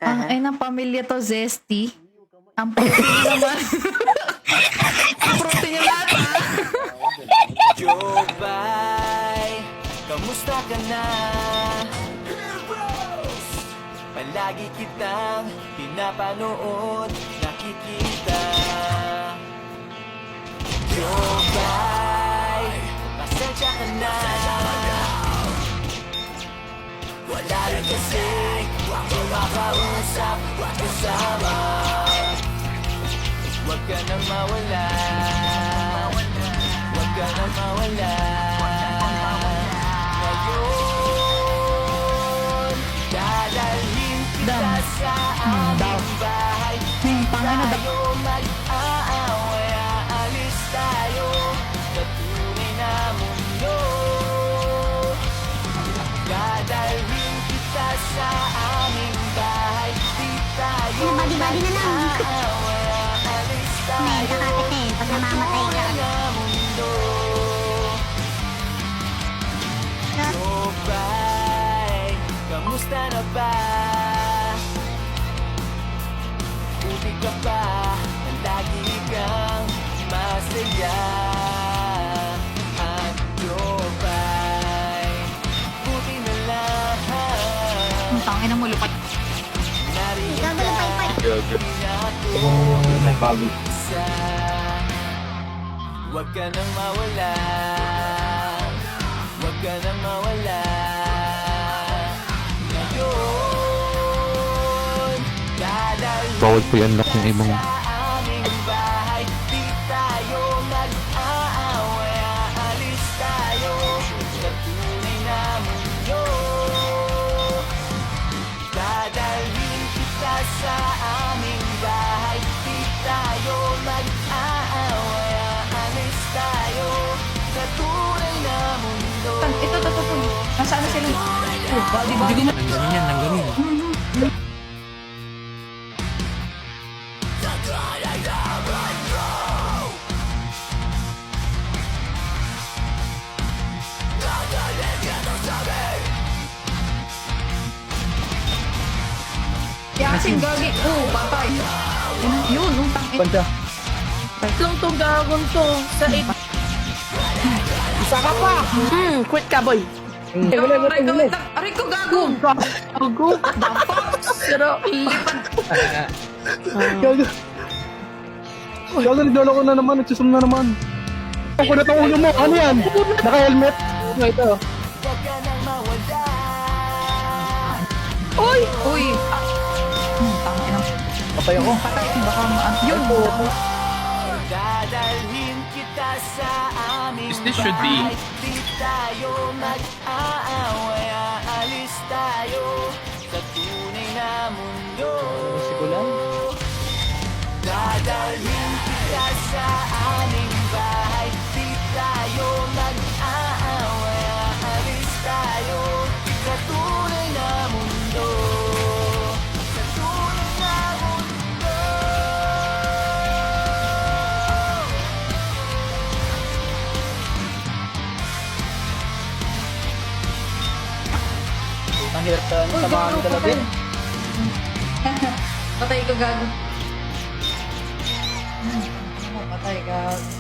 Ang ay ng pamilya to, Zesty. Ang protein naman. Ang protein niya lahat, ha? Jobay, kamusta ka na? Palagi kitang pinapanood, nakikita. Jobay, pasensya ka na. Wala rin kasi kumakausap, kasama. Huwag ka nang mawala, huwag ka nang mawala. Ngayon, dadalhin kita sa aming bahay. Di tayo mag-aaway, aalis tayo sa tunay na mundo. Dadalhin kita sa aming bahay. Di tayo Bagi-bagi na lang. mag-aaway, aalis May tayo kakapit pag namamatay ka. na mundo. Jobay, kamusta na ba? Buti ka pa, lagi kang masaya. At Jobay, buti na lang. Ang tangin na mo, lupat. Ikaw ba lang paypay? Isa, huwag ka nang mawala, huwag ka nang mawala. Ngayon, dadalhin Bawal po i-unlock yung ibang sa aming bahay. Di tayo mag-aaway, aalis tayo sa tunay na mundo. Dadalhin kita sa aming bahay. Di tayo mag-aaway, aalis tayo sa tunay na mundo. Ito. Nasaan na sila? Bali. Nanggamin yan, nanggamin. Yasin, gagi. Patay. Yun, ang tangin. Tatlong to gagon to sa Isa ka pa! Quit ka, boy! Aray ko, gago. Gago! Pero, Gago, nidolo ko na naman, nagsusum na naman. Ako na itong ulo mo, ano yan? Naka-helmet? Ito. Huwag ka nang mawala. Uy! Uy. Tangin na. Patay ako. Patay. Baka yun. Dadalhin kita sa aming This should be- bahay. Di tayo mag-aaway, aalis tayo sa tunay na mundo. Dadalhin kita sa aming bahay. Di tayo mag-aaway, aalis tayo sa tunay na mundo. Sa tunay na mundo. Ang hirap ka, samahan mo talaga. Patay ko, gago. Patay, gago.